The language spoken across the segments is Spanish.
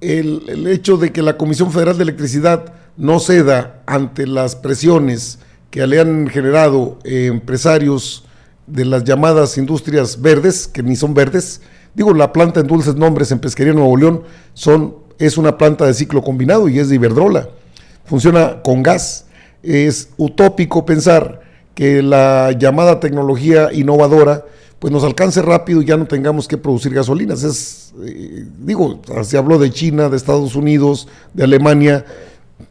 el hecho de que la Comisión Federal de Electricidad no ceda ante las presiones que le han generado empresarios de las llamadas industrias verdes, que ni son verdes, digo, la planta en Dulces Nombres en Pesquería Nuevo León es una planta de ciclo combinado y es de Iberdrola, funciona con gas. Es utópico pensar que la llamada tecnología innovadora pues nos alcance rápido y ya no tengamos que producir gasolinas. Se habló de China, de Estados Unidos, de Alemania,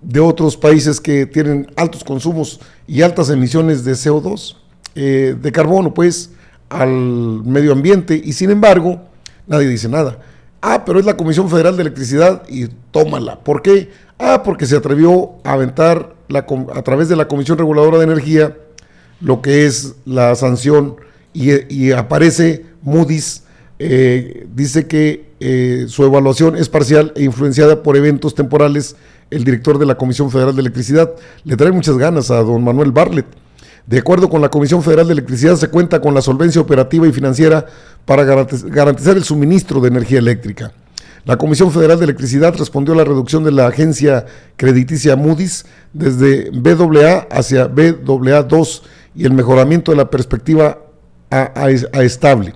de otros países que tienen altos consumos y altas emisiones de CO2, de carbono, pues, al medio ambiente, y sin embargo, nadie dice nada. Pero es la Comisión Federal de Electricidad y tómala. ¿Por qué? Porque se atrevió a aventar a través de la Comisión Reguladora de Energía lo que es la sanción y aparece Moody's, dice que su evaluación es parcial e influenciada por eventos temporales. El director de la Comisión Federal de Electricidad le trae muchas ganas a don Manuel Bartlett. De acuerdo con la Comisión Federal de Electricidad, se cuenta con la solvencia operativa y financiera para garantizar el suministro de energía eléctrica. La Comisión Federal de Electricidad respondió a la reducción de la agencia crediticia Moody's desde BAA hacia BAA2 y el mejoramiento de la perspectiva a estable,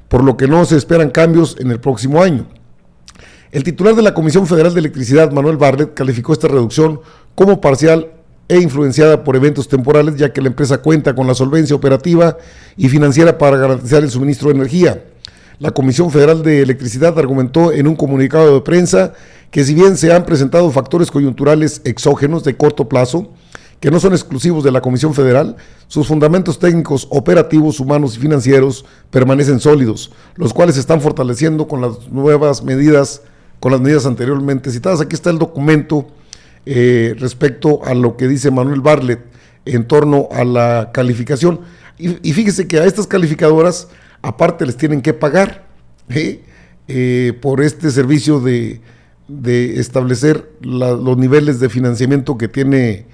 por lo que no se esperan cambios en el próximo año. El titular de la Comisión Federal de Electricidad, Manuel Bartlett, calificó esta reducción como parcial e influenciada por eventos temporales, ya que la empresa cuenta con la solvencia operativa y financiera para garantizar el suministro de energía. La Comisión Federal de Electricidad argumentó en un comunicado de prensa que si bien se han presentado factores coyunturales exógenos de corto plazo, que no son exclusivos de la Comisión Federal, sus fundamentos técnicos, operativos, humanos y financieros permanecen sólidos, los cuales se están fortaleciendo con las nuevas medidas, con las medidas anteriormente citadas. Aquí está el documento respecto a lo que dice Manuel Bartlett en torno a la calificación. Y fíjese que a estas calificadoras, aparte les tienen que pagar por este servicio de establecer los niveles de financiamiento que tiene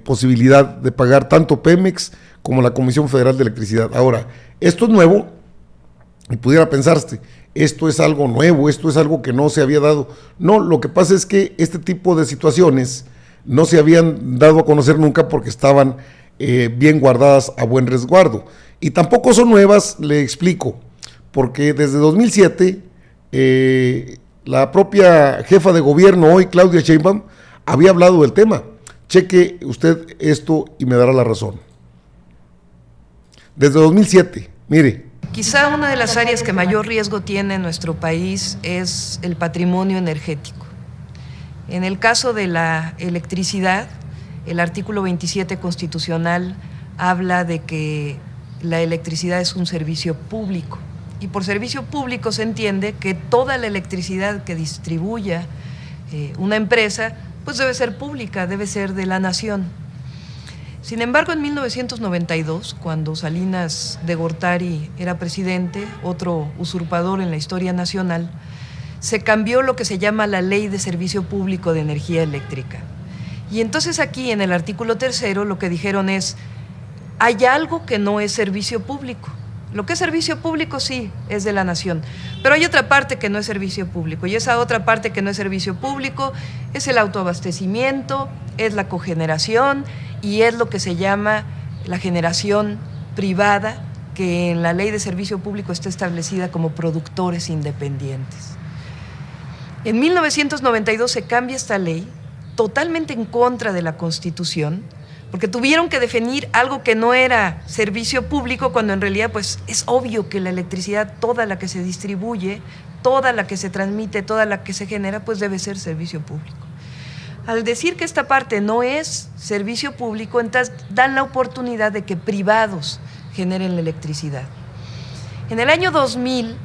posibilidad de pagar tanto Pemex como la Comisión Federal de Electricidad. Ahora, esto es nuevo y pudiera pensarse, esto es algo nuevo, esto es algo que no se había dado. No, lo que pasa es que este tipo de situaciones no se habían dado a conocer nunca porque estaban bien guardadas a buen resguardo. Y tampoco son nuevas, le explico, porque desde 2007 la propia jefa de gobierno hoy, Claudia Sheinbaum, había hablado del tema. Cheque usted esto y me dará la razón. Desde 2007, mire. Quizá una de las áreas que mayor riesgo tiene nuestro país es el patrimonio energético. En el caso de la electricidad, el artículo 27 constitucional habla de que la electricidad es un servicio público. Y por servicio público se entiende que toda la electricidad que distribuya una empresa pues debe ser pública, debe ser de la nación. Sin embargo, en 1992, cuando Salinas de Gortari era presidente, otro usurpador en la historia nacional, se cambió lo que se llama la Ley de Servicio Público de Energía Eléctrica. Y entonces aquí, en el artículo 3º, lo que dijeron es, hay algo que no es servicio público. Lo que es servicio público sí, es de la nación, pero hay otra parte que no es servicio público, y esa otra parte que no es servicio público es el autoabastecimiento, es la cogeneración y es lo que se llama la generación privada, que en la Ley de Servicio Público está establecida como productores independientes. En 1992 se cambia esta ley, totalmente en contra de la Constitución, porque tuvieron que definir algo que no era servicio público, cuando en realidad pues es obvio que la electricidad, toda la que se distribuye, toda la que se transmite, toda la que se genera, pues debe ser servicio público. Al decir que esta parte no es servicio público, entonces dan la oportunidad de que privados generen la electricidad. En el año 2000,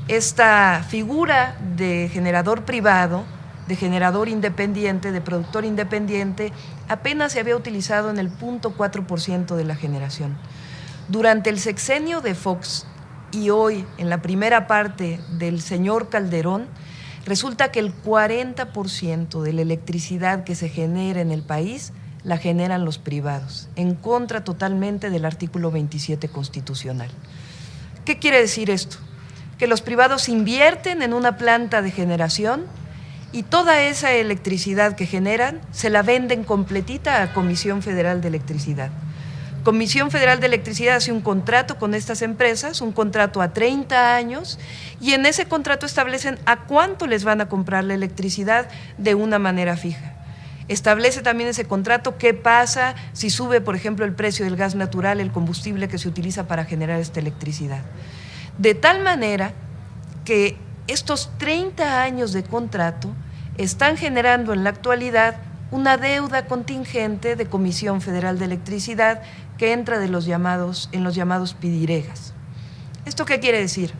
esta figura de generador privado, de generador independiente, de productor independiente, apenas se había utilizado en el 0.4% de la generación. Durante el sexenio de Fox y hoy en la primera parte del señor Calderón, resulta que el 40% de la electricidad que se genera en el país la generan los privados, en contra totalmente del artículo 27 constitucional. ¿Qué quiere decir esto? Que los privados invierten en una planta de generación y toda esa electricidad que generan se la venden completita a Comisión Federal de Electricidad. Comisión Federal de Electricidad hace un contrato con estas empresas, un contrato a 30 años, y en ese contrato establecen a cuánto les van a comprar la electricidad de una manera fija. Establece también ese contrato qué pasa si sube, por ejemplo, el precio del gas natural, el combustible que se utiliza para generar esta electricidad. De tal manera que estos 30 años de contrato están generando en la actualidad una deuda contingente de Comisión Federal de Electricidad que entra en los llamados pidiregas. ¿Esto qué quiere decir?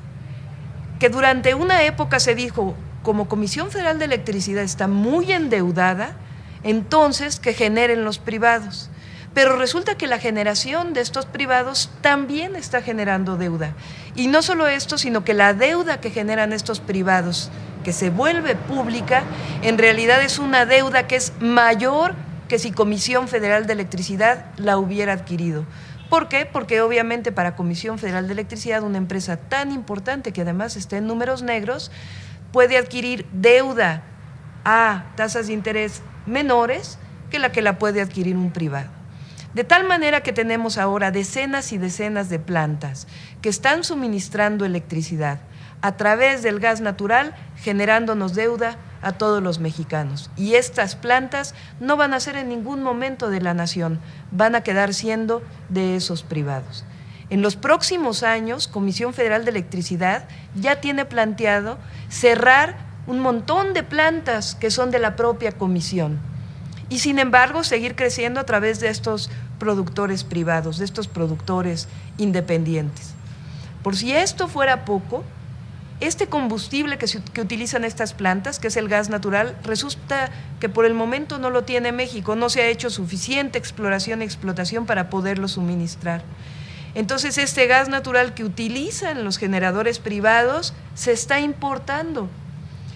Que durante una época se dijo, como Comisión Federal de Electricidad está muy endeudada, entonces que generen los privados. Pero resulta que la generación de estos privados también está generando deuda. Y no solo esto, sino que la deuda que generan estos privados, que se vuelve pública, en realidad es una deuda que es mayor que si Comisión Federal de Electricidad la hubiera adquirido. ¿Por qué? Porque obviamente para Comisión Federal de Electricidad, una empresa tan importante que además está en números negros, puede adquirir deuda a tasas de interés menores que la puede adquirir un privado. De tal manera que tenemos ahora decenas y decenas de plantas que están suministrando electricidad a través del gas natural, generándonos deuda a todos los mexicanos. Y estas plantas no van a ser en ningún momento de la nación, van a quedar siendo de esos privados. En los próximos años, Comisión Federal de Electricidad ya tiene planteado cerrar un montón de plantas que son de la propia comisión y, sin embargo, seguir creciendo a través de estos productores privados, de estos productores independientes. Por si esto fuera poco, este combustible que utilizan estas plantas, que es el gas natural, resulta que por el momento no lo tiene México, no se ha hecho suficiente exploración y explotación para poderlo suministrar. Entonces, este gas natural que utilizan los generadores privados se está importando.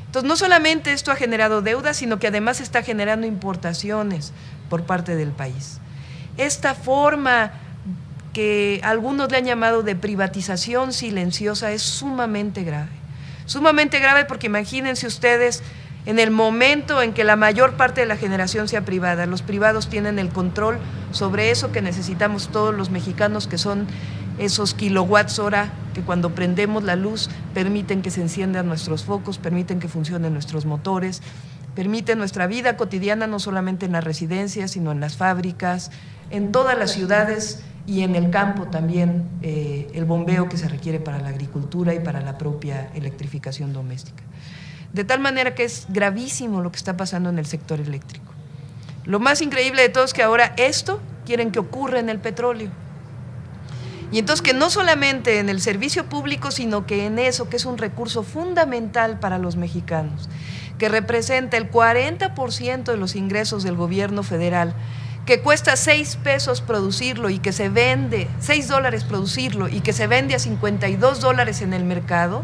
Entonces, no solamente esto ha generado deuda, sino que además está generando importaciones por parte del país. Esta forma que algunos le han llamado de privatización silenciosa es sumamente grave porque imagínense ustedes en el momento en que la mayor parte de la generación sea privada, los privados tienen el control sobre eso que necesitamos todos los mexicanos, que son esos kilowatts hora que cuando prendemos la luz permiten que se enciendan nuestros focos, permiten que funcionen nuestros motores, permiten nuestra vida cotidiana, no solamente en las residencias, sino en las fábricas, en todas las ciudades y en el campo también, el bombeo que se requiere para la agricultura y para la propia electrificación doméstica. De tal manera que es gravísimo lo que está pasando en el sector eléctrico. Lo más increíble de todo es que ahora esto quieren que ocurra en el petróleo. Y entonces que no solamente en el servicio público, sino que en eso, que es un recurso fundamental para los mexicanos, que representa el 40% de los ingresos del gobierno federal, que cuesta 6 pesos producirlo y que se vende, $6 producirlo y que se vende a $52 en el mercado,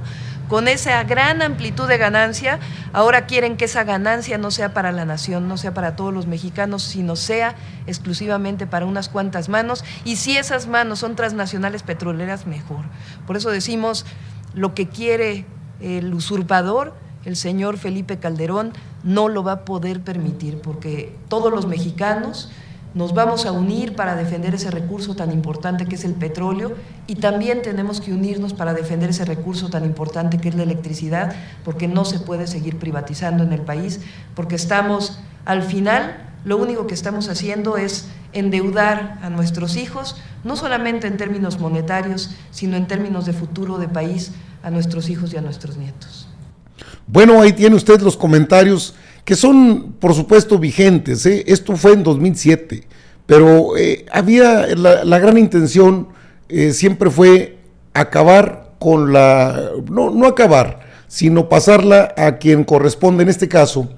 con esa gran amplitud de ganancia, ahora quieren que esa ganancia no sea para la nación, no sea para todos los mexicanos, sino sea exclusivamente para unas cuantas manos, y si esas manos son transnacionales petroleras, mejor. Por eso decimos, lo que quiere el usurpador, el señor Felipe Calderón, no lo va a poder permitir, porque todos los mexicanos nos vamos a unir para defender ese recurso tan importante que es el petróleo, y también tenemos que unirnos para defender ese recurso tan importante que es la electricidad, porque no se puede seguir privatizando en el país, porque estamos, al final, lo único que estamos haciendo es endeudar a nuestros hijos, no solamente en términos monetarios, sino en términos de futuro de país, a nuestros hijos y a nuestros nietos. Bueno, ahí tiene usted los comentarios que son, por supuesto, vigentes, ¿eh? Esto fue en 2007, pero había la gran intención, siempre fue acabar con no acabar, sino pasarla a quien corresponde. En este caso,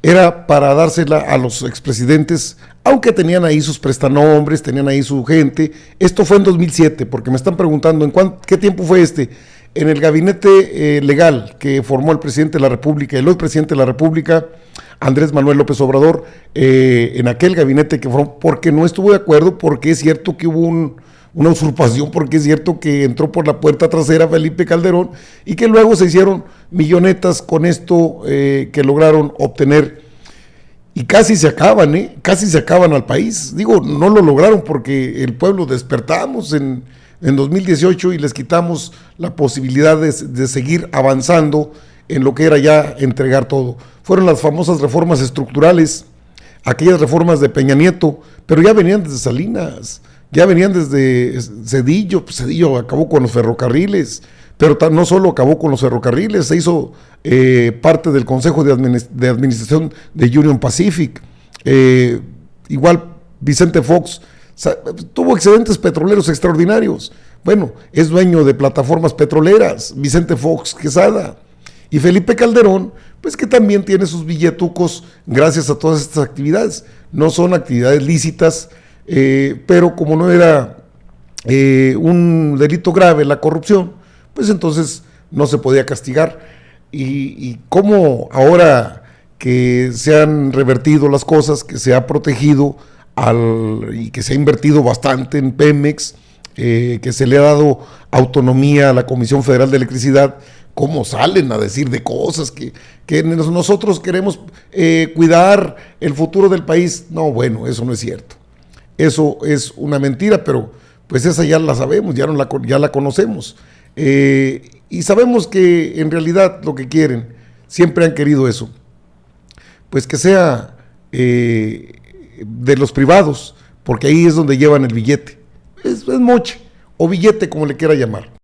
era para dársela a los expresidentes, aunque tenían ahí sus prestanombres, tenían ahí su gente. Esto fue en 2007, porque me están preguntando, ¿qué tiempo fue este? En el gabinete legal que formó el presidente de la República, el hoy presidente de la República, Andrés Manuel López Obrador, en aquel gabinete que formó, porque no estuvo de acuerdo, porque es cierto que hubo una usurpación, porque es cierto que entró por la puerta trasera Felipe Calderón y que luego se hicieron millonetas con esto que lograron obtener. Y casi se acaban, casi se acaban al país. Digo, no lo lograron porque el pueblo despertamos en 2018 y les quitamos la posibilidad de seguir avanzando en lo que era ya entregar todo. Fueron las famosas reformas estructurales, aquellas reformas de Peña Nieto, pero ya venían desde Salinas, ya venían desde Zedillo. Pues Zedillo acabó con los ferrocarriles, pero no solo acabó con los ferrocarriles, se hizo parte del Consejo de Administración de Union Pacific. Igual Vicente Fox tuvo excedentes petroleros extraordinarios. Bueno, es dueño de plataformas petroleras, Vicente Fox Quesada. Y Felipe Calderón, pues que también tiene sus billetucos gracias a todas estas actividades. No son actividades lícitas, pero como no era un delito grave la corrupción, pues entonces no se podía castigar. Y como ahora que se han revertido las cosas, que se ha protegido y que se ha invertido bastante en Pemex, que se le ha dado autonomía a la Comisión Federal de Electricidad, cómo salen a decir de cosas que nosotros queremos cuidar el futuro del país. No, bueno, eso no es cierto. Eso es una mentira, pero pues esa ya la sabemos, ya la conocemos. Y sabemos que en realidad lo que quieren, siempre han querido eso, pues que sea de los privados, porque ahí es donde llevan el billete. Es moche o billete, como le quiera llamar.